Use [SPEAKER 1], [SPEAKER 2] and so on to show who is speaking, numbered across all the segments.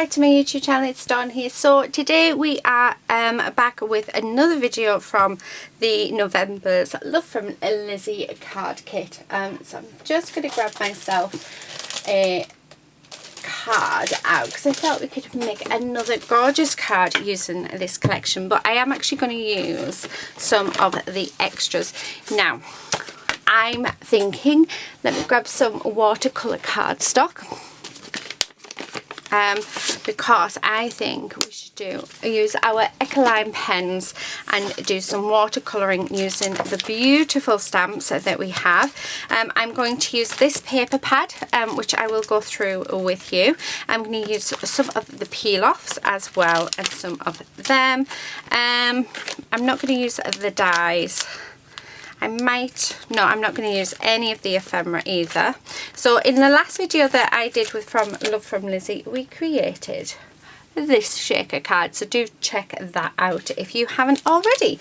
[SPEAKER 1] back to my YouTube channel. It's Dawn here. So today we are back with another video from the November's Love from Lizi card kit. So I'm just going to grab myself a card out because I thought we could make another gorgeous card using this collection, but I am actually going to use some of the extras. Now I'm thinking, let me grab some watercolour cardstock. Because I think we should use our Ecoline pens and do some watercolouring using the beautiful stamps that we have. I'm going to use this paper pad, which I will go through with you. I'm going to use some of the peel-offs as well and some of them. I'm not going to use the dies. I'm not going to use any of the ephemera either. So in the last video that I did with Love from Lizi, we created this shaker card, so do check that out if you haven't already.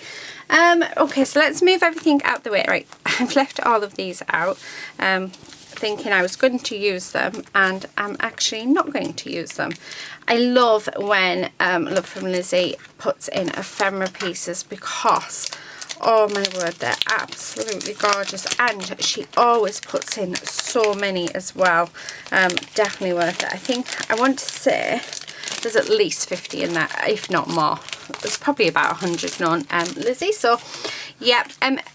[SPEAKER 1] Okay, so let's move everything out the way. Right, I've left all of these out, thinking I was going to use them, and I'm actually not going to use them. I love when Love from Lizi puts in ephemera pieces because, oh my word, they're absolutely gorgeous, and she always puts in so many as well. Definitely worth it. I think I want to say there's at least 50 in there, if not more. There's probably about 100 known Lizi. So yeah,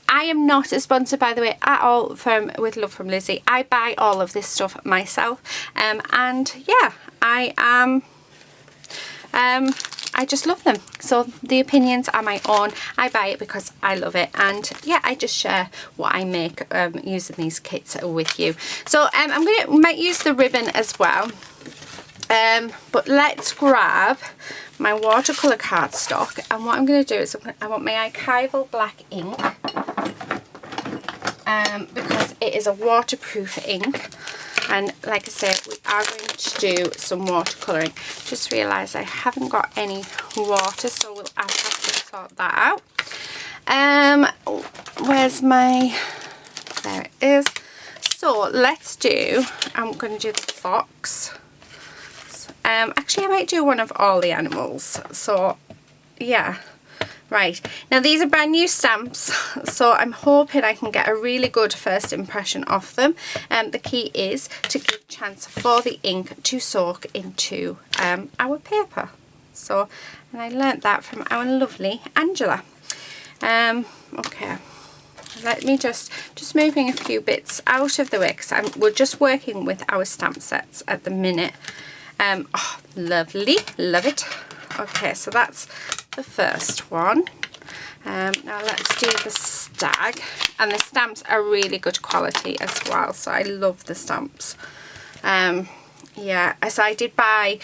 [SPEAKER 1] I am not a sponsor, by the way, at all with Love from Lizi. I buy all of this stuff myself, and yeah, I just love them. So the opinions are my own. I buy it because I love it, and yeah, I just share what I make using these kits with you. So might use the ribbon as well, but let's grab my watercolor cardstock, and what I'm going to do is I want my archival black ink, because it is a waterproof ink. And like I said, we are going to do some watercolouring. Just realised I haven't got any water, so I'll have to sort that out. Where's my... There it is. So let's do... I'm going to do the fox. Actually, I might do one of all the animals. So, yeah. Right, now these are brand new stamps, so I'm hoping I can get a really good first impression of them. The key is to give a chance for the ink to soak into our paper. So, and I learnt that from our lovely Angela. Okay, let me just moving a few bits out of the way, because we're just working with our stamp sets at the minute. Oh, lovely, love it. Okay, so that's the first one. Now let's do the stag, and the stamps are really good quality as well, so I love the stamps. Yeah, so I did buy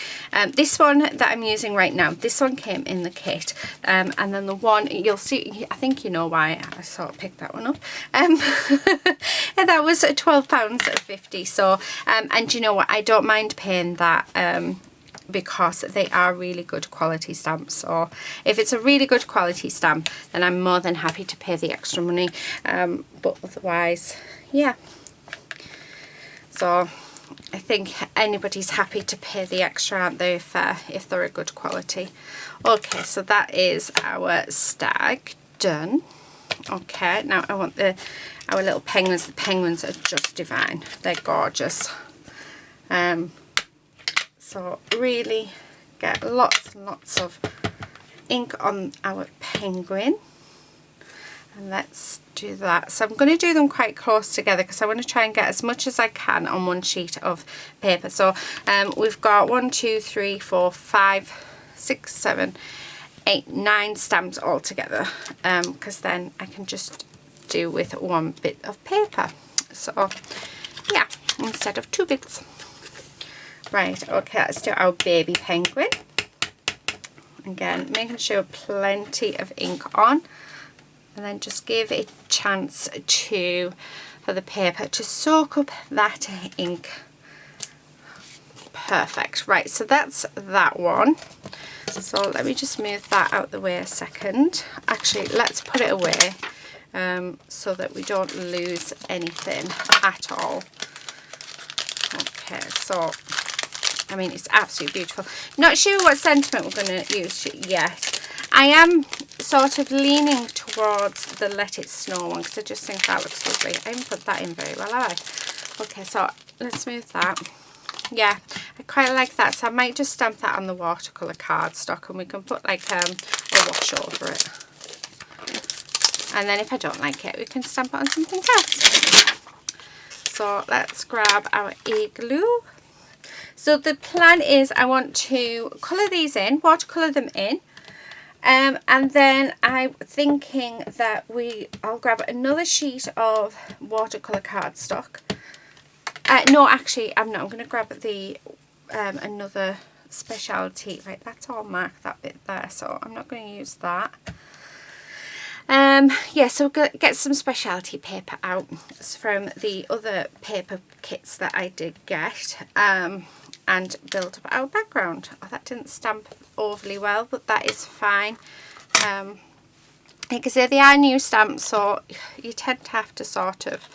[SPEAKER 1] this one that I'm using right now. This one came in the kit, and then the one you'll see, I think you know why I sort of picked that one up, and that was £12.50. So and you know what, I don't mind paying that because they are really good quality stamps. So if it's a really good quality stamp, then I'm more than happy to pay the extra money, but otherwise, yeah. So I think anybody's happy to pay the extra, aren't they, if they're a good quality. Okay, so that is our stag done. Okay, now I want our little penguins. The penguins are just divine. They're gorgeous. So really get lots and lots of ink on our penguin, and let's do that. So I'm going to do them quite close together because I want to try and get as much as I can on one sheet of paper. So we've got 1, 2, 3, 4, 5, 6, 7, 8, 9 stamps all together, because then I can just do with one bit of paper. So yeah, instead of 2 bits. Right, okay, let's do our baby penguin. Again, making sure plenty of ink on, and then just give it a chance for the paper to soak up that ink. Perfect. Right, so that's that one. So let me just move that out the way a second. Actually, let's put it away so that we don't lose anything at all. Okay, so I mean, it's absolutely beautiful. Not sure what sentiment we're going to use yet. I am sort of leaning towards the Let It Snow one because I just think that looks lovely. I haven't put that in very well, have I? Okay, so let's move that. Yeah, I quite like that. So I might just stamp that on the watercolour cardstock and we can put like a wash over it. And then if I don't like it, we can stamp it on something else. So let's grab our igloo. So the plan is I want to colour these in, watercolour them in. And then I'm thinking that I'll grab another sheet of watercolour cardstock. No, actually, I'm not. I'm going to grab the another speciality. Right, that's all marked, that bit there. So I'm not going to use that. Yeah, so we'll get some specialty paper out from the other paper kits that I did get. And build up our background. Oh, that didn't stamp overly well, but that is fine. Like I say, they are new stamps, so you tend to have to sort of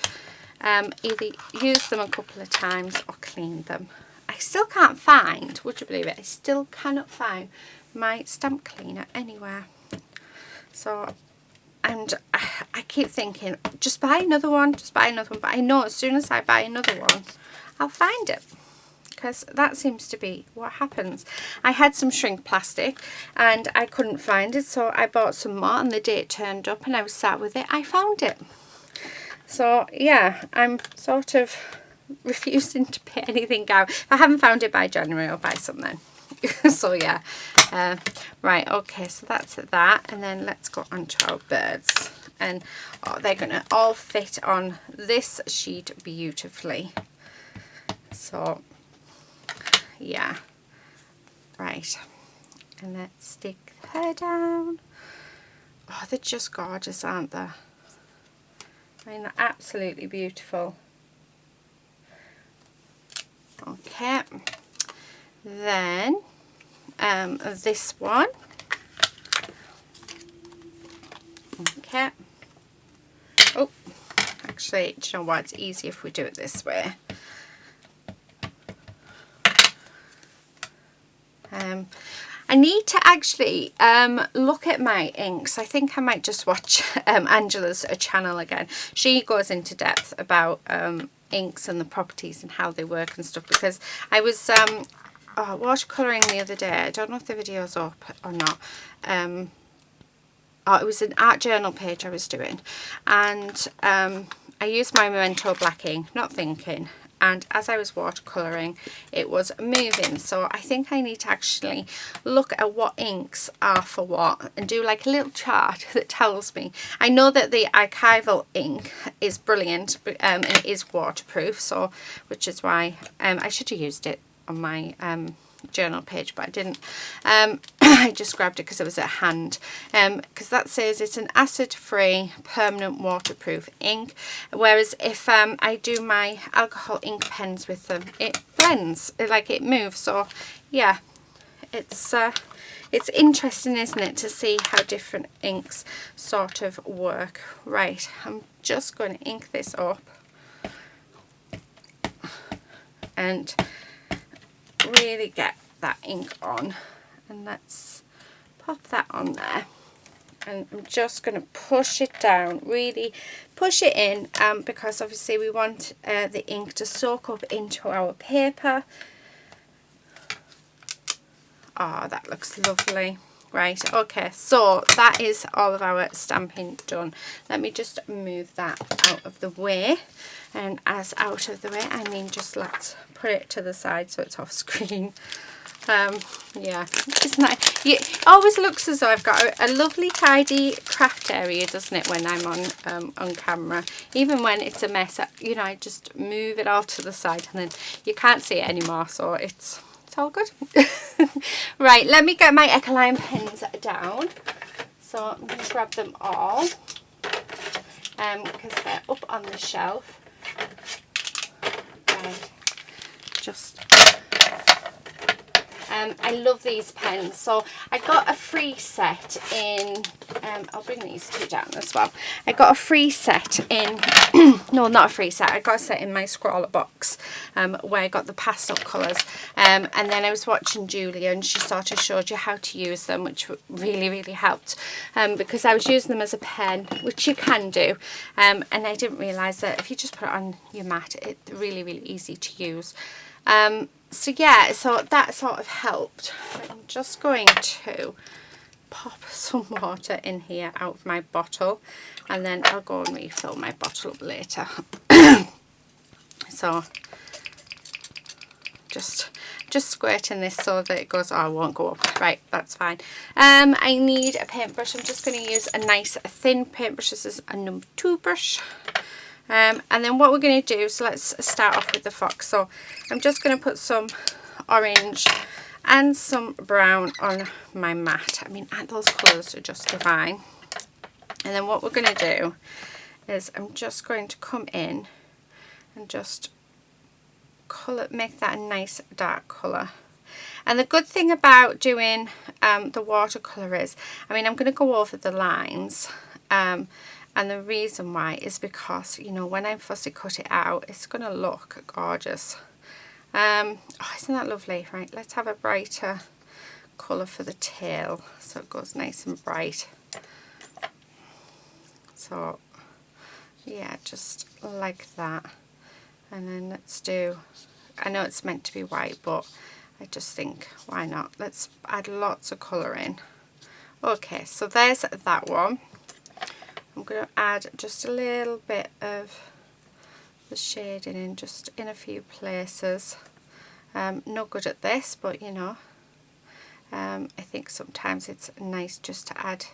[SPEAKER 1] either use them a couple of times or clean them. I still can't find, would you believe it, I still cannot find my stamp cleaner anywhere. So, and I keep thinking, just buy another one, but I know as soon as I buy another one, I'll find it. Because that seems to be what happens. I had some shrink plastic and I couldn't find it, so I bought some more, and the day it turned up and I was sat with it, I found it. So yeah, I'm sort of refusing to put anything out. If I haven't found it by January, I'll buy some then. So yeah, right, okay, so that's that, and then let's go on to our birds. And they're going to all fit on this sheet beautifully. So yeah, right, and let's stick her down. Oh, they're just gorgeous, aren't they? I mean, they're absolutely beautiful. Okay, then this one. Okay. Oh, actually, do you know what, it's easier if we do it this way. I need to actually look at my inks. I think I might just watch Angela's channel again. She goes into depth about inks and the properties and how they work and stuff, because I was watercolouring the other day. I don't know if the video's up or not. It was an art journal page I was doing, and I used my Memento black ink, not thinking, and as I was watercolouring it was moving. So I think I need to actually look at what inks are for what and do like a little chart that tells me. I know that the archival ink is brilliant and it is waterproof, so which is why I should have used it on my journal page, but I didn't. I just grabbed it because it was at hand, because that says it's an acid-free permanent waterproof ink, whereas if I do my alcohol ink pens with them, it blends, it moves. So yeah, it's interesting, isn't it, to see how different inks sort of work. Right, I'm just going to ink this up and really get that ink on, and let's pop that on there, and I'm just going to push it down, really push it in, because obviously we want the ink to soak up into our paper. Oh, that looks lovely. Right, okay, so that is all of our stamping done. Let me just move that out of the way, and as out of the way I mean just let's put it to the side so it's off screen. Yeah, isn't that, it always looks as though I've got a lovely tidy craft area, doesn't it, when I'm on camera. Even when it's a mess, you know, I just move it all to the side and then you can't see it anymore, so it's all good. Right, let me get my Ecoline pens down. So I'm going to grab them all because they're up on the shelf. Right, just I love these pens. So I got a free set in, I'll bring these two down as well. I got a free set in, no, not a free set. I got a set in my scrawler box where I got the pastel colours. And then I was watching Julia and she sort of showed you how to use them, which really, really helped. Because I was using them as a pen, which you can do. And I didn't realise that if you just put it on your mat, it's really, really easy to use. So yeah, so that sort of helped. I'm just going to pop some water in here out of my bottle, and then I'll go and refill my bottle up later. So just squirting this so that it goes, oh, it won't go up. Right, that's fine. I need a paintbrush. I'm just going to use a nice thin paintbrush. This is a number 2 brush. And then what we're going to do, so let's start off with the fox. So I'm just going to put some orange and some brown on my mat. I mean, those colours are just divine. And then what we're going to do is I'm just going to come in and just colour, make that a nice dark colour. And the good thing about doing the watercolour is, I mean, I'm going to go over the lines. And the reason why is because, you know, when I fussy cut it out, it's going to look gorgeous. Oh, isn't that lovely? Right, let's have a brighter colour for the tail so it goes nice and bright. So, yeah, just like that. And then let's do, I know it's meant to be white, but I just think, why not? Let's add lots of colour in. Okay, so there's that one. I'm going to add just a little bit of the shading in, just in a few places. Not good at this, but you know, I think sometimes it's nice just to add,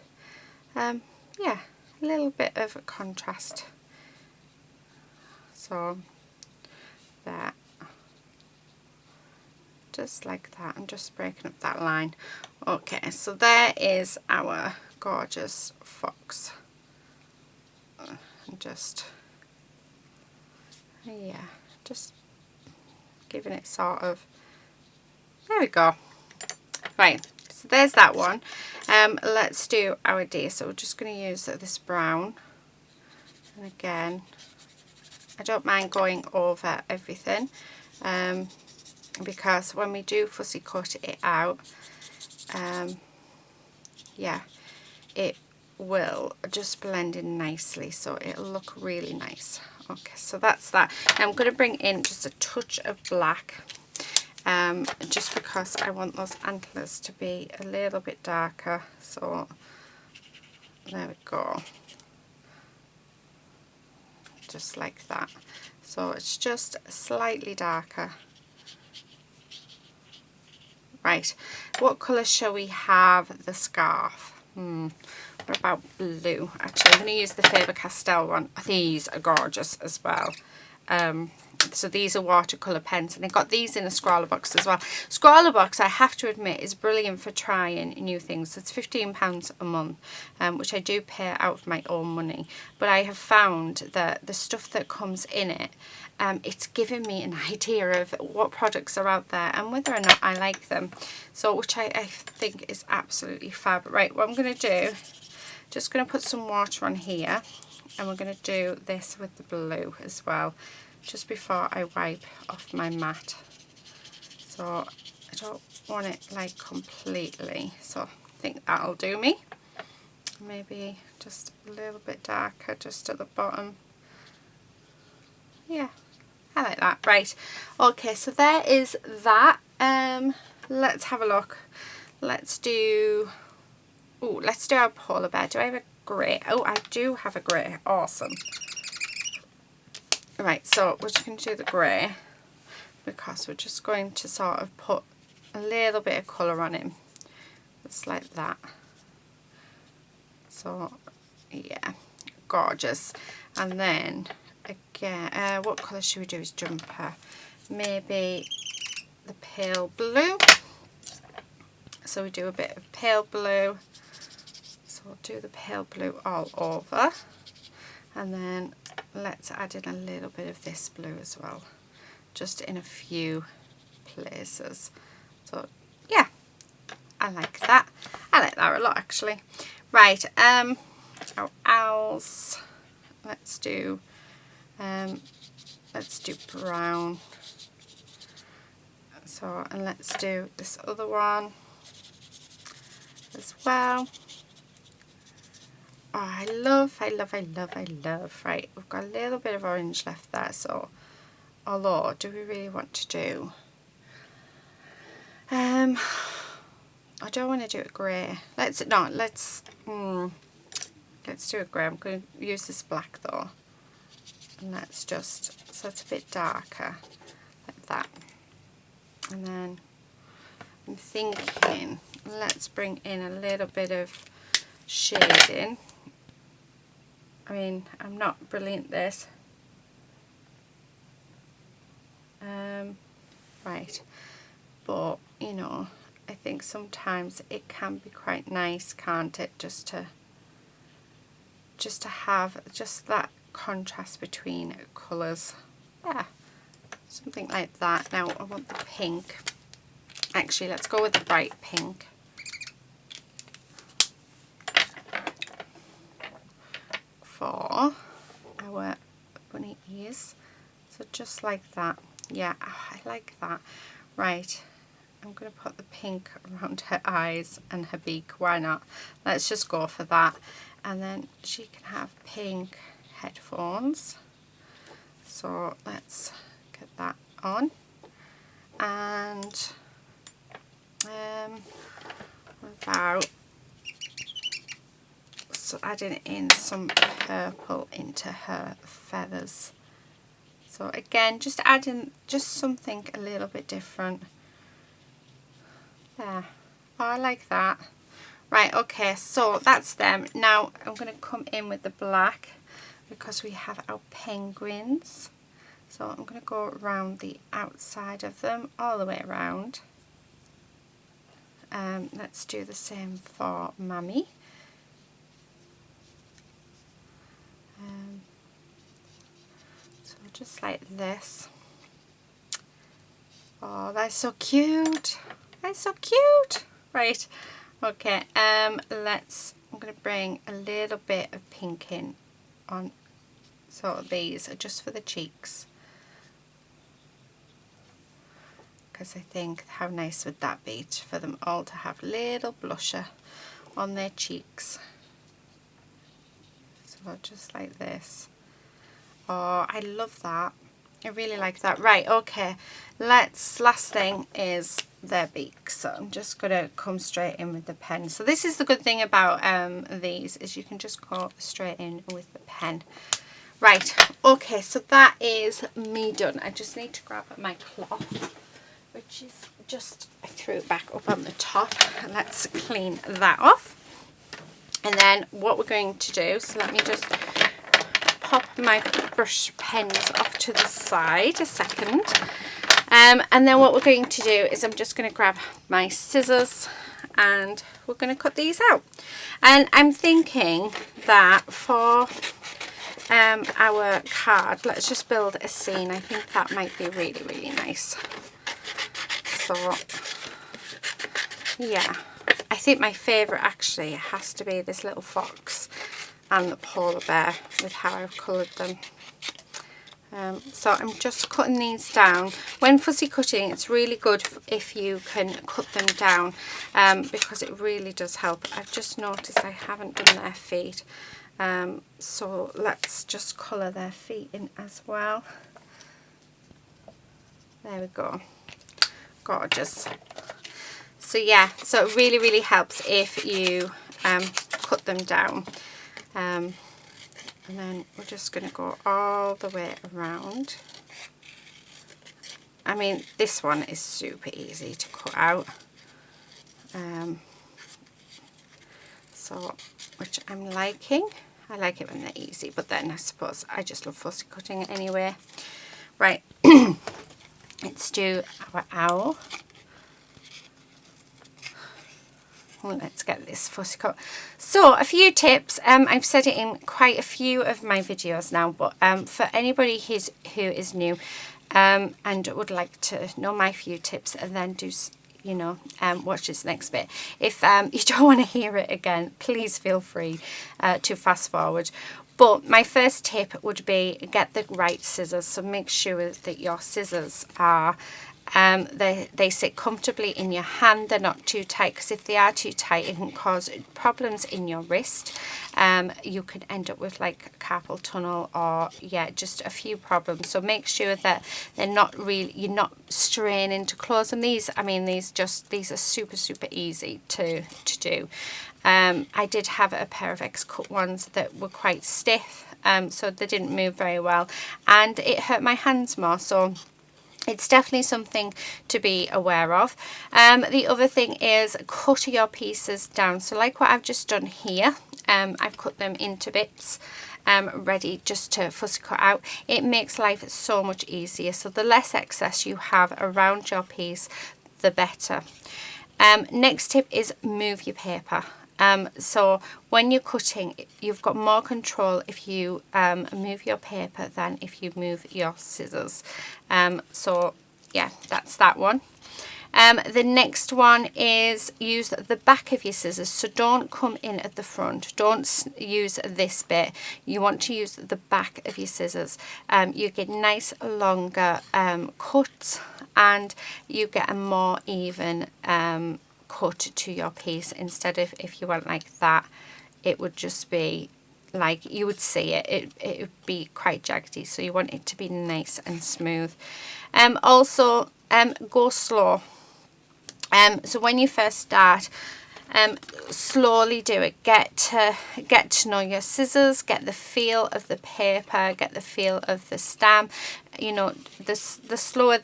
[SPEAKER 1] yeah, a little bit of a contrast. So that, just like that. I'm just breaking up that line. Okay, so there is our gorgeous fox. And just, yeah, just giving it sort of, there we go. Right, so there's that one. Let's do our D. So we're just going to use this brown. And again, I don't mind going over everything, because when we do fussy cut it out, yeah, it will just blend in nicely, so it'll look really nice. Okay, so that's that. Now I'm going to bring in just a touch of black, just because I want those antlers to be a little bit darker. So there we go, just like that. So it's just slightly darker. Right, what colour shall we have the scarf? What about blue? Actually, I'm going to use the Faber-Castell one. These are gorgeous as well. So these are watercolour pens, and I got these in a scrawler box as well. Scrawler box, I have to admit, is brilliant for trying new things. It's £15 a month, which I do pay out of my own money. But I have found that the stuff that comes in it, it's given me an idea of what products are out there and whether or not I like them. So, which I think is absolutely fab. Right, what I'm going to do, just going to put some water on here, and we're going to do this with the blue as well, just before I wipe off my mat. So I don't want it like completely, so I think that'll do me. Maybe just a little bit darker just at the bottom. Yeah, I like that. Right, okay, so there is that. Let's have a look. Let's do our polar bear. Do I have a grey? Oh, I do have a grey. Awesome. Right, so we're just going to do the grey, because we're just going to sort of put a little bit of colour on him, just like that. So yeah, gorgeous. And then again, what colour should we do his jumper? Maybe the pale blue. So we do a bit of pale blue. So we'll do the pale blue all over, and then let's add in a little bit of this blue as well, just in a few places. So yeah, I like that. I like that a lot actually. Right, our owls. Let's do brown. So, and let's do this other one as well. Oh, I love. Right, we've got a little bit of orange left there, so although, do we really want to do I don't want to do it grey. Let's do it grey. I'm going to use this black though, and let's just, so it's a bit darker like that. And then I'm thinking let's bring in a little bit of shading. I mean, I'm not brilliant at this. Right, but you know, I think sometimes it can be quite nice, can't it, just to have just that contrast between colours. Yeah, something like that. Now I want the pink. Actually, let's go with the bright pink. For our bunny ears. So just like that. Yeah, oh, I like that. Right, I'm going to put the pink around her eyes and her beak. Why not? Let's just go for that. And then she can have pink headphones. So let's get that on. And what about adding in some purple into her feathers? So again, just adding just something a little bit different. There. Oh, I like that. Right, okay, so that's them. Now I'm going to come in with the black because we have our penguins. So I'm going to go around the outside of them, all the way around. Let's do the same for Mummy. So just like this. Oh, that's so cute. That's so cute. Right, okay, I'm going to bring a little bit of pink in on, so these are just for the cheeks. Because I think how nice would that be for them all to have little blusher on their cheeks. So just like this. Oh, I love that. I really like that. Right, okay, last thing is their beaks. So I'm just going to come straight in with the pen. So this is the good thing about these, is you can just go straight in with the pen. Right, okay, so that is me done. I just need to grab my cloth, which is just, I threw it back up on the top. Let's clean that off. And then what we're going to do, so let me just pop my brush pens off to the side a second. And then what we're going to do is I'm just going to grab my scissors and we're going to cut these out. And I'm thinking that for our card, let's just build a scene. I think that might be really, really nice. So yeah, I think my favourite actually has to be this little fox and the polar bear with how I've coloured them. So I'm just cutting these down. When fussy cutting, it's really good if you can cut them down because it really does help. I've just noticed I haven't done their feet, so let's just colour their feet in as well. There we go. Gorgeous. So yeah, so it really, really helps if you cut them down. And then we're just going to go all the way around. I mean, this one is super easy to cut out. So, which I'm liking. I like it when they're easy, but then I suppose I just love fussy cutting it anyway. Right, let's do our owl. Let's get this fussy cut. So a few tips. I've said it in quite a few of my videos now, but for anybody who is new and would like to know my few tips and then you know, watch this next bit. If you don't want to hear it again, please feel free to fast forward. But my first tip would be get the right scissors. So make sure that your scissors are they sit comfortably in your hand. They're not too tight, because if they are too tight, it can cause problems in your wrist. You can end up with like carpal tunnel, or yeah, just a few problems. So make sure that they're not really, you're not straining to close them. These, I mean, these are super easy to do. I did have a pair of X-cut ones that were quite stiff, so they didn't move very well, and it hurt my hands more. So it's definitely something to be aware of. The other thing is cut your pieces down. So like what I've just done here, I've cut them into bits, ready just to fussy cut out. It makes life so much easier. So the less excess you have around your piece, the better. Next tip is move your paper. So when you're cutting, you've got more control if you move your paper than if you move your scissors. So yeah, that's that one. The next one is use the back of your scissors. So don't come in at the front. Don't use this bit. You want to use the back of your scissors. You get nice longer cuts, and you get a more even cut to your piece, instead of if you went like that, it would just be like, you would see it would be quite jaggedy. So you want it to be nice and smooth. Also go slow. So when you first start, slowly do it. Get to know your scissors, get the feel of the paper, get the feel of the stamp. You know, the slower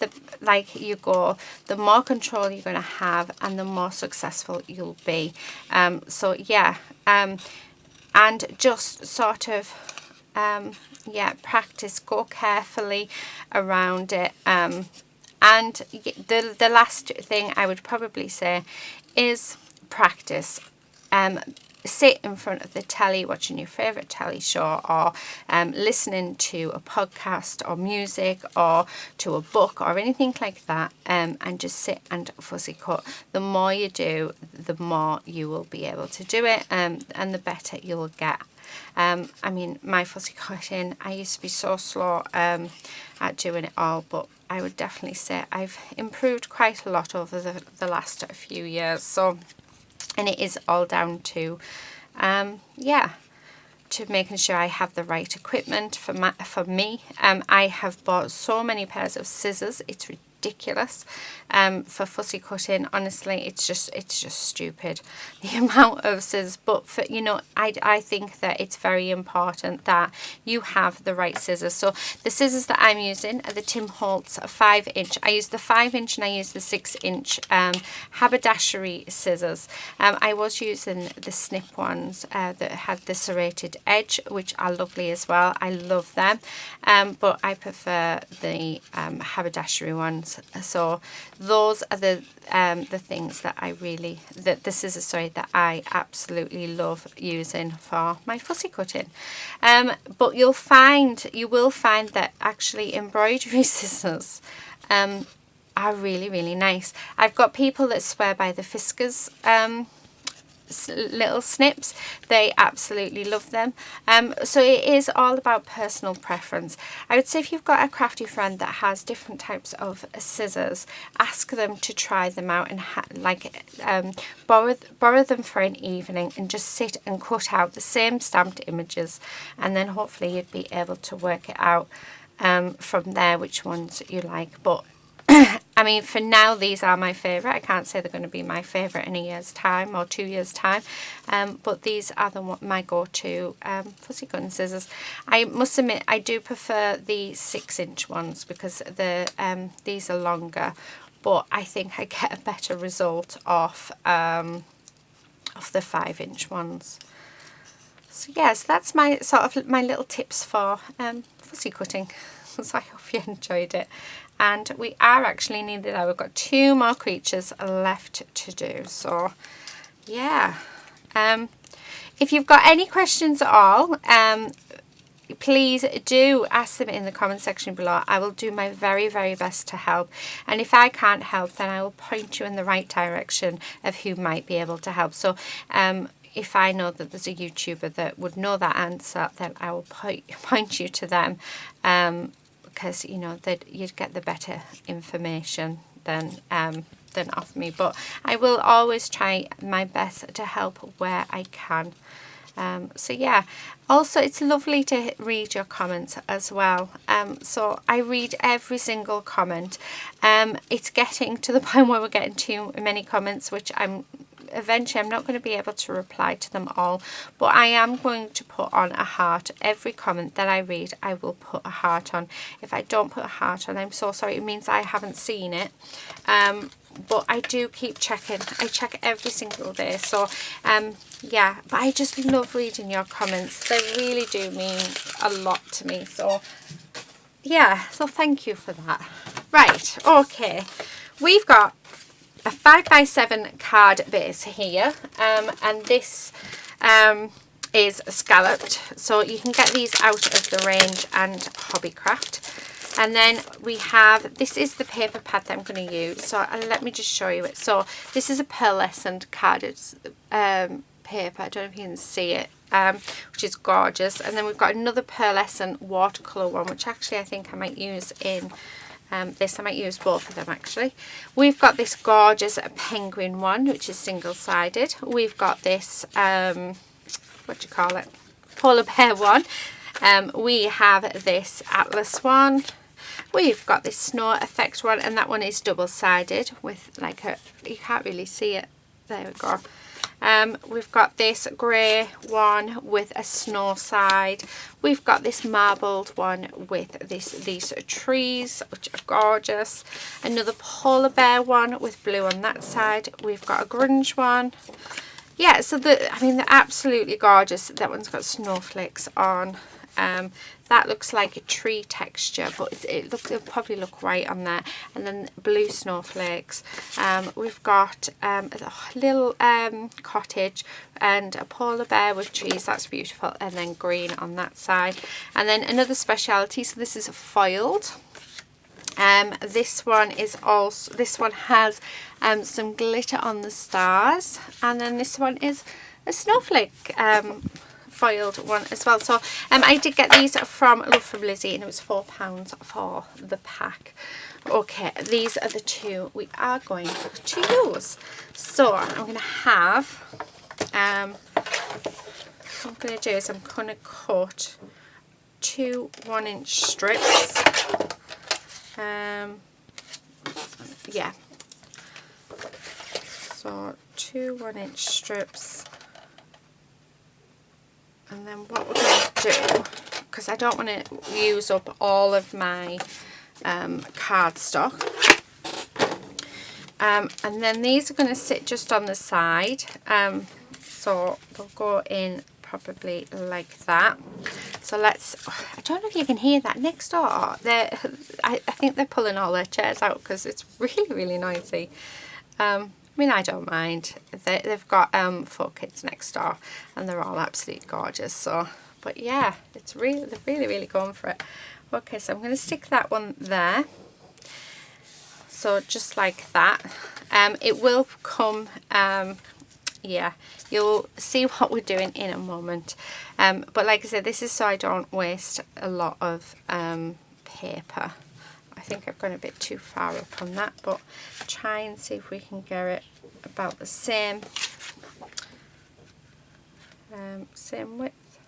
[SPEAKER 1] you go, the more control you're going to have, and the more successful you'll be. So yeah, and just sort of yeah, practice, go carefully around it. And the last thing I would probably say is practice. Sit in front of the telly watching your favourite telly show, or listening to a podcast or music or to a book or anything like that, and just sit and fussy cut. The more you do, the more you will be able to do it, and the better you'll get. I mean, my fussy cutting, I used to be so slow at doing it all, but I would definitely say I've improved quite a lot over the last few years. So, and it is all down to yeah, to making sure I have the right equipment for me. I have bought so many pairs of scissors, it's ridiculous. For fussy cutting, honestly, it's just stupid, the amount of scissors. But for, you know, I think that it's very important that you have the right scissors. So the scissors that I'm using are the Tim Holtz 5-inch. I use the 5-inch and I use the 6-inch haberdashery scissors. I was using the snip ones that had the serrated edge, which are lovely as well. I love them, but I prefer the haberdashery ones. So those are the things that I really, the scissors, sorry, that I absolutely love using for my fussy cutting. But you will find that actually embroidery scissors are really nice. I've got people that swear by the Fiskars little snips. They absolutely love them. So it is all about personal preference. I would say if you've got a crafty friend that has different types of scissors, ask them to try them out and borrow them for an evening and just sit and cut out the same stamped images, and then hopefully you'd be able to work it out from there which ones you like. But I mean, for now, these are my favourite. I can't say they're going to be my favourite in a year's time or 2 years' time, but these are my go-to fussy cutting scissors. I must admit, I do prefer the 6-inch ones because these are longer, but I think I get a better result off the 5-inch ones. So yes, that's my my little tips for fussy cutting. So I hope you enjoyed it. And we are actually nearly there. We've got 2 more creatures left to do. So yeah, if you've got any questions at all, please do ask them in the comment section below. I will do my very, very best to help. And if I can't help, then I will point you in the right direction of who might be able to help. So if I know that there's a YouTuber that would know that answer, then I will point you to them, because you know that you'd get the better information than off me. But I will always try my best to help where I can. So yeah, also it's lovely to read your comments as well. So I read every single comment. It's getting to the point where we're getting too many comments, which eventually I'm not going to be able to reply to them all, but I am going to put on a heart. Every comment that I read, I will put a heart on. If I don't put a heart on, I'm so sorry. It means I haven't seen it. But I do keep checking. I check every single day. So yeah, but I just love reading your comments. They really do mean a lot to me. So yeah, so thank you for that. Right, okay, we've got a 5x7 card base here, and this is scalloped, so you can get these out of the range and Hobbycraft. And then we have, this is the paper pad that I'm going to use, so let me just show you it. So this is a pearlescent carded paper, I don't know if you can see it, which is gorgeous. And then we've got another pearlescent watercolour one, which actually I think I might use in this. I might use both of them actually. We've got this gorgeous penguin one, which is single-sided. We've got this, what do you call it, polar bear one. We have this atlas one. We've got this snow effect one, and that one is double-sided with like a, you can't really see it, there we go. We've got this grey one with a snow side. We've got this marbled one with these trees, which are gorgeous. Another polar bear one with blue on that side. We've got a grunge one. Yeah, so I mean, they're absolutely gorgeous. That one's got snowflakes on. That looks like a tree texture, but it'll probably look white on there. And then blue snowflakes. We've got a little cottage and a polar bear with trees. That's beautiful. And then green on that side. And then another speciality. So this is foiled. This one has some glitter on the stars. And then this one is a snowflake foiled one as well. So I did get these from Love from Lizzie, and it was £4 for the pack. Okay, these are the two we are going to use. So I'm going to have, what I'm going to do is I'm going to cut 2 1-inch strips. Yeah, so 2 1-inch strips. And then what we're going to do, because I don't want to use up all of my cardstock, and then these are going to sit just on the side, so they'll go in probably like that. So let's, I don't know if you can hear that next door. I think they're pulling all their chairs out because it's really, really noisy. I mean, I don't mind. They've got 4 kids next door, and they're all absolutely gorgeous. So, but yeah, they're really going for it. Okay, so I'm going to stick that one there. So just like that. It will come. Yeah, you'll see what we're doing in a moment. But like I said, this is so I don't waste a lot of paper. I think I've gone a bit too far up on that, but try and see if we can get it about the same width.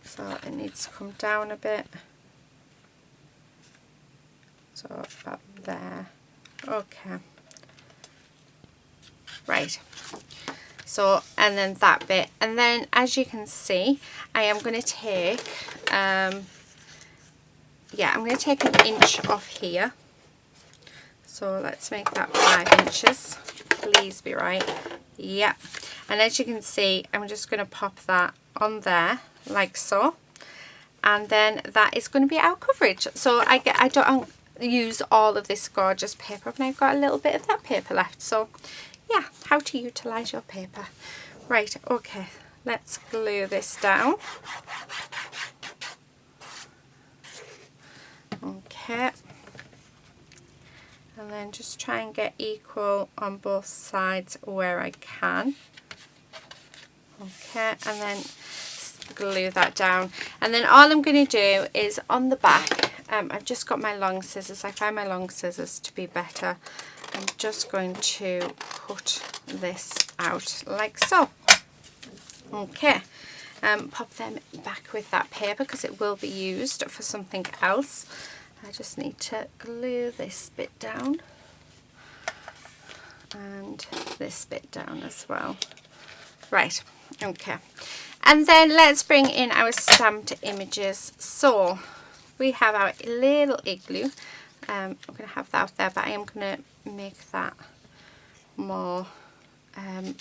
[SPEAKER 1] So it needs to come down a bit. So about there. Okay. Right. So, and then that bit. And then as you can see, I am going to take yeah, I'm going to take 1 inch off here. So let's make that 5 inches. Please be right. Yeah. And as you can see, I'm just going to pop that on there like so. And then that is going to be our coverage. So I don't use all of this gorgeous paper, and I've got a little bit of that paper left. So yeah, how to utilise your paper. Right, okay. Let's glue this down. Okay, and then just try and get equal on both sides where I can. Okay, and then glue that down, and then all I'm going to do is on the back, I've just got my long scissors. I find my long scissors to be better. I'm just going to cut this out like so. Okay, pop them back with that paper because it will be used for something else. I just need to glue this bit down and this bit down as well. Right, okay, and then let's bring in our stamped images. So we have our little igloo. I'm going to have that up there, but I am going to make that more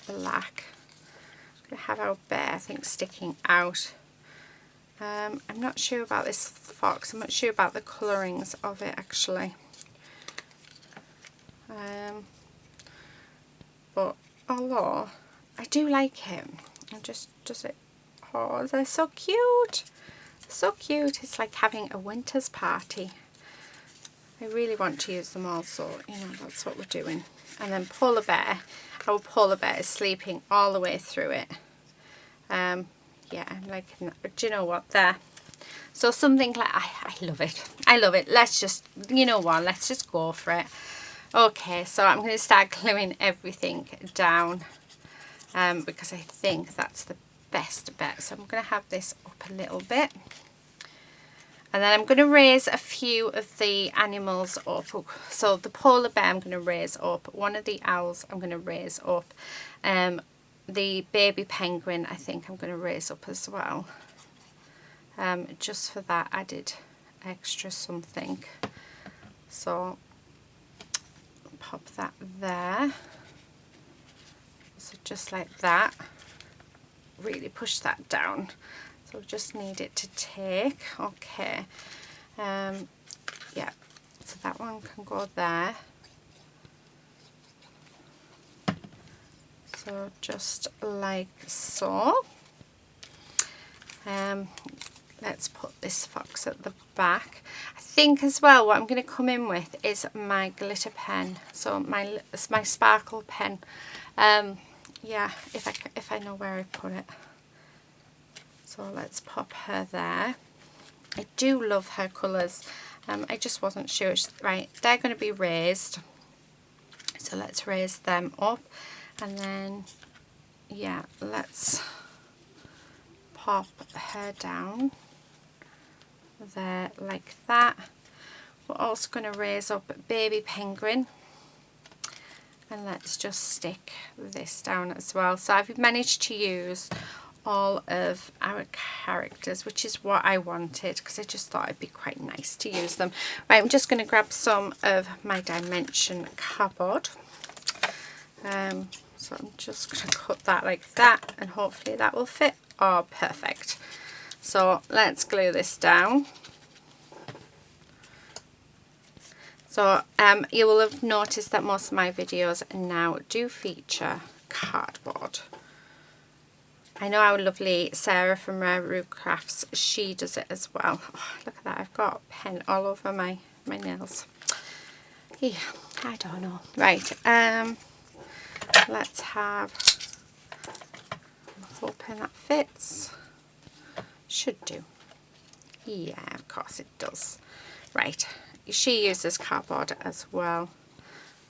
[SPEAKER 1] black. I'm going to have our bear, I think, sticking out. I'm not sure about this fox. I'm not sure about the colourings of it actually. But although I do like him, I just it. Oh, they're so cute. So cute. It's like having a winter's party. I really want to use them all, so you know, that's what we're doing. And then polar bear. Our polar bear is sleeping all the way through it. Yeah, I'm like, do you know what, there. So something like, I love it. I love it. Let's just, you know what, let's just go for it. Okay, so I'm going to start gluing everything down because I think that's the best bet. So I'm going to have this up a little bit. And then I'm going to raise a few of the animals up. So the polar bear I'm going to raise up. One of the owls I'm going to raise up. The baby penguin I think I'm going to raise up as well. Just for that added extra something. So pop that there. So just like that. Really push that down. So just need it to take. Okay. Yeah. So that one can go there. So just like so. Let's put this fox at the back. I think as well what I'm going to come in with is my glitter pen. So my sparkle pen. Yeah, if I know where I put it. So let's pop her there. I do love her colours. I just wasn't sure. Right, they're going to be raised. So let's raise them up. And then, yeah, let's pop her down there like that. We're also going to raise up baby penguin. And let's just stick this down as well. So I've managed to use all of our characters, which is what I wanted because I just thought it'd be quite nice to use them. Right, I'm just going to grab some of my dimension cardboard. So I'm just going to cut that like that and hopefully that will fit. Oh, perfect. So let's glue this down. So you will have noticed that most of my videos now do feature cardboard. I know our lovely Sarah from Rare Root Crafts, she does it as well. Oh, look at that, I've got pen all over my nails. Yeah, I don't know. Right, let's have, I'm hoping that fits. Should do. Yeah, of course it does. Right, she uses cardboard as well.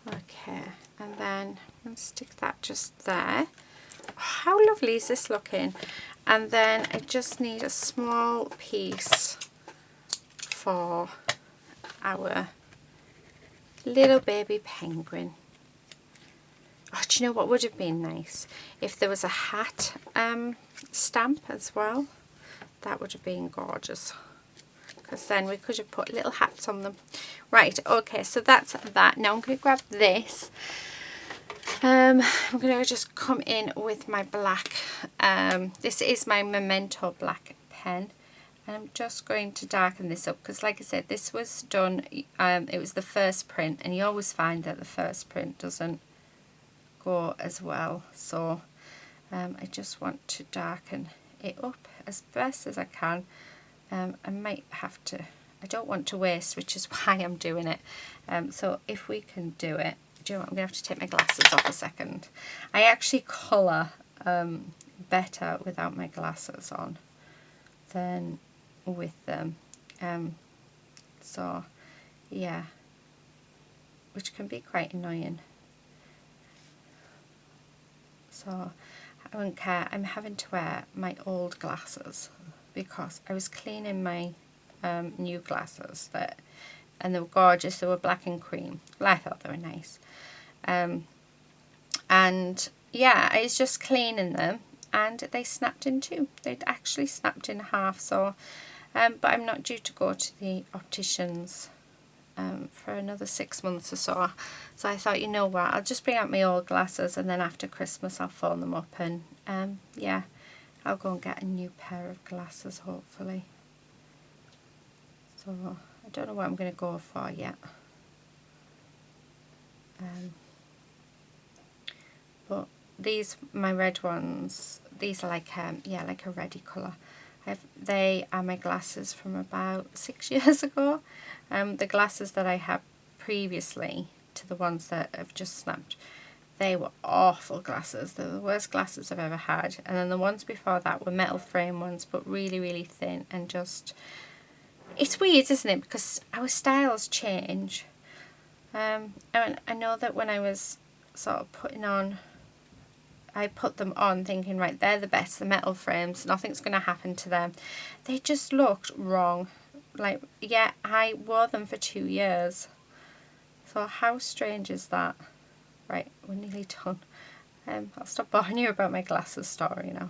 [SPEAKER 1] Okay, and then I'm going to stick that just there. Oh, how lovely is this looking? And then I just need a small piece for our little baby penguin. Oh, do you know what would have been nice? If there was a hat stamp as well. That would have been gorgeous. Because then we could have put little hats on them. Right, okay, so that's that. Now I'm going to grab this. I'm going to just come in with my black, this is my Memento black pen, and I'm just going to darken this up because like I said, this was done, it was the first print, and you always find that the first print doesn't go as well, so I just want to darken it up as best as I can. I might have to I don't want to waste, which is why I'm doing it. So if we can do it, do you know what, I'm going to have to take my glasses off a second. I actually colour better without my glasses on than with them. So yeah, which can be quite annoying. So I don't care, I'm having to wear my old glasses because I was cleaning my new glasses and they were gorgeous. They were black and cream. Well, I thought they were nice. And yeah, I was just cleaning them and they snapped in two. They'd actually snapped in half. So but I'm not due to go to the opticians for another 6 months or so. So I thought, you know what, I'll just bring out my old glasses and then after Christmas I'll phone them up and yeah, I'll go and get a new pair of glasses hopefully. So I don't know what I'm going to go for yet. But these, my red ones, these are like yeah, like a reddy colour. They are my glasses from about 6 years ago. The glasses that I had previously to the ones that have just snapped, they were awful glasses. They're the worst glasses I've ever had. And then the ones before that were metal frame ones, but really, really thin and just... It's weird, isn't it? Because our styles change. And I know that when I was sort of putting on... I put them on thinking, right, they're the best, the metal frames, nothing's going to happen to them. They just looked wrong. Like, yeah, I wore them for 2 years. So how strange is that? Right, we're nearly done. I'll stop boring you about my glasses story now.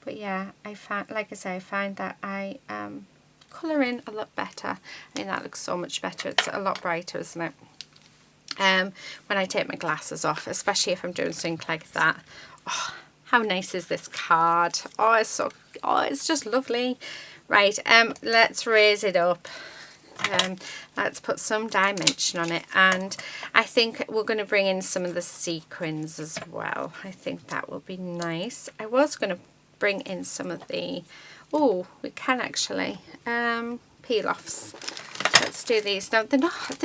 [SPEAKER 1] But yeah, I find, like I say, I find that I colour in a lot better. I mean, that looks so much better. It's a lot brighter, isn't it? When I take my glasses off, especially if I'm doing something like that. Oh, how nice is this card? Oh, it's just lovely. Right, let's raise it up. Let's put some dimension on it, and I think we're going to bring in some of the sequins as well. I think that will be nice. I was going to bring in some of the, oh, we can actually peel offs. Let's do these. Now they're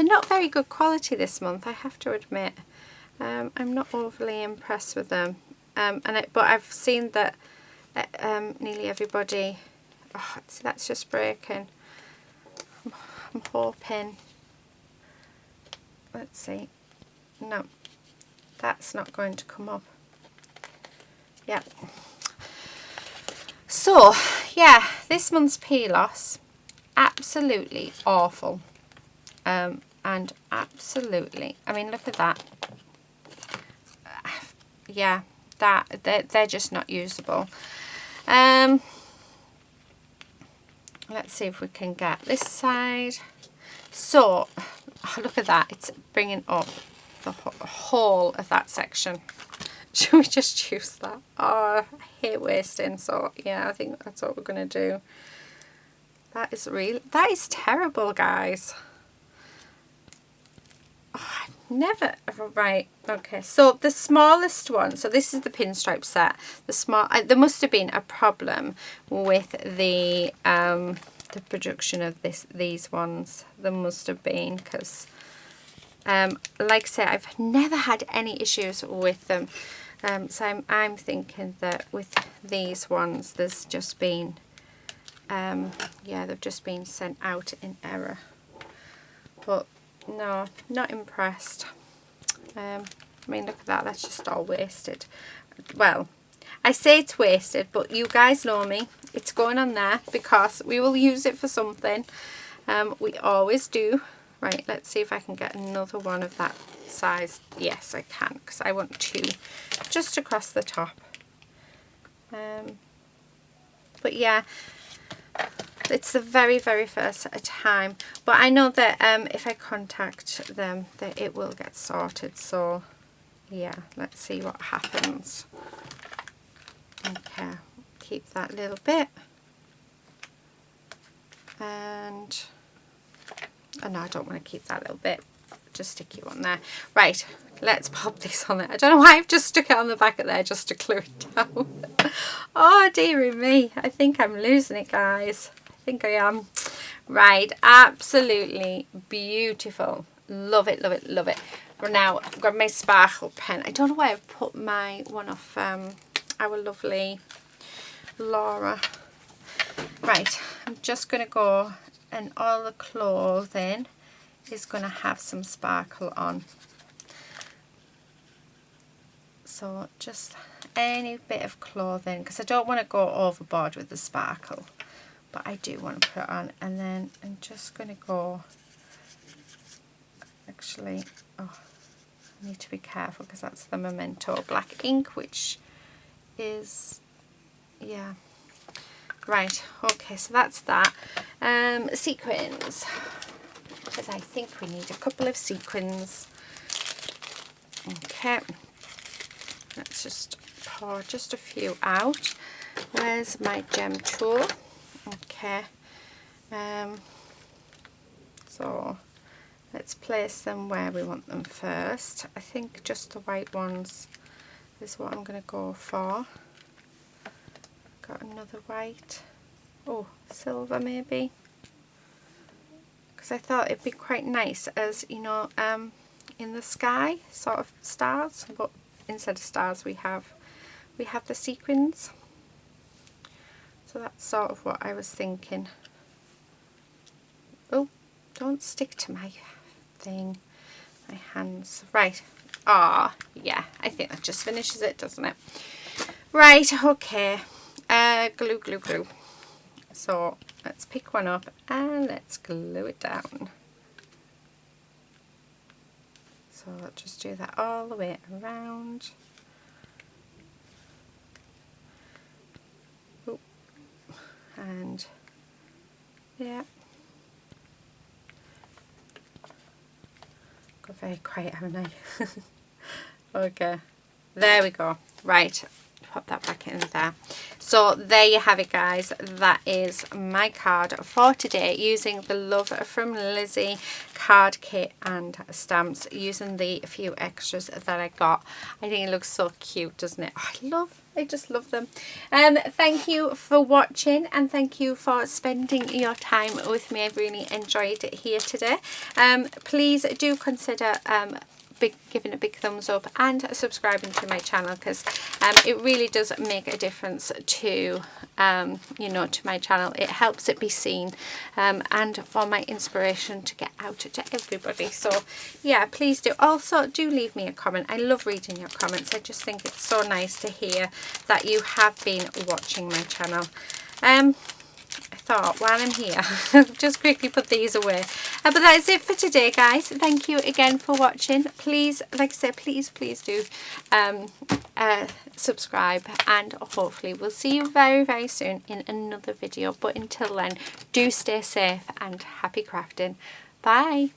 [SPEAKER 1] not very good quality this month, I have to admit. I'm not overly impressed with them. But I've seen that nearly everybody. Oh, see, that's just breaking. I'm hoping. Let's see. No, that's not going to come up. Yeah. So yeah, this month's peel-offs. Absolutely awful, and absolutely, I mean, look at that. Yeah, they're just not usable. Let's see if we can get this side. So oh, look at that, it's bringing up the whole of that section. Should we just use that? Oh, I hate wasting, so yeah, I think that's what we're gonna do. That is terrible, guys. Oh, I've never ever, right, okay, so the smallest one, so this is the pinstripe set, the small, there must have been a problem with the production of these ones. There must have been, because like I say, I've never had any issues with them. So I'm thinking that with these ones there's just been yeah, they've just been sent out in error. But no, not impressed. I mean, look at that, that's just all wasted. Well, I say it's wasted, but you guys know me, it's going on there because we will use it for something. We always do. Right, let's see if I can get another one of that size. Yes, I can, because I want two just across the top. But yeah, it's the very, very first time. But I know that if I contact them, that it will get sorted. So yeah, let's see what happens. Okay, keep that little bit. And oh no, I don't want to keep that little bit. Just stick you on there. Right, let's pop this on there. I don't know why I've just stuck it on the back of there just to glue it down. Oh dearie me, I think I'm losing it, guys. I think I am. Right, absolutely beautiful. Love it, love it, love it. Now, I've got my sparkle pen. I don't know where I've put my one off our lovely Laura. Right, I'm just going to go, and all the clothing is going to have some sparkle on. So just any bit of clothing, because I don't want to go overboard with the sparkle, but I do want to put it on. And then I'm just going to go, actually, oh, I need to be careful because that's the Memento black ink, which is, yeah. Right, okay, so that's that. Sequins, because I think we need a couple of sequins. Okay, let's just pour just a few out. Where's my gem tool? Okay, so let's place them where we want them first. I think just the white ones is what I'm going to go for. Got another white. Oh, silver maybe. Because I thought it'd be quite nice as, you know, in the sky, sort of stars, but instead of stars we have the sequins. So that's sort of what I was thinking. Oh, don't stick to my thing, my hands. Right. Ah, yeah, I think that just finishes it, doesn't it? Right, okay. Glue, glue, glue. So let's pick one up and let's glue it down. So I'll just do that all the way around. Oh, and yeah. Got very quiet, haven't I? Okay, there we go. Right, pop that back in there. So there you have it, guys. That is my card for today, using the Love from Lizzie card kit and stamps, using the few extras that I got. I think it looks so cute, doesn't it? Oh, I just love them. Thank you for watching, and thank you for spending your time with me. I've really enjoyed it here today. Please do consider giving a big thumbs up and subscribing to my channel, because it really does make a difference to you know, to my channel. It helps it be seen, and for my inspiration to get out to everybody. So yeah, please do. Also, do leave me a comment. I love reading your comments. I just think it's so nice to hear that you have been watching my channel. I thought, while I'm here, just quickly put these away. But that is it for today, guys. Thank you again for watching. Please, like I said, please do subscribe, and hopefully we'll see you very, very soon in another video. But until then, do stay safe and happy crafting. Bye.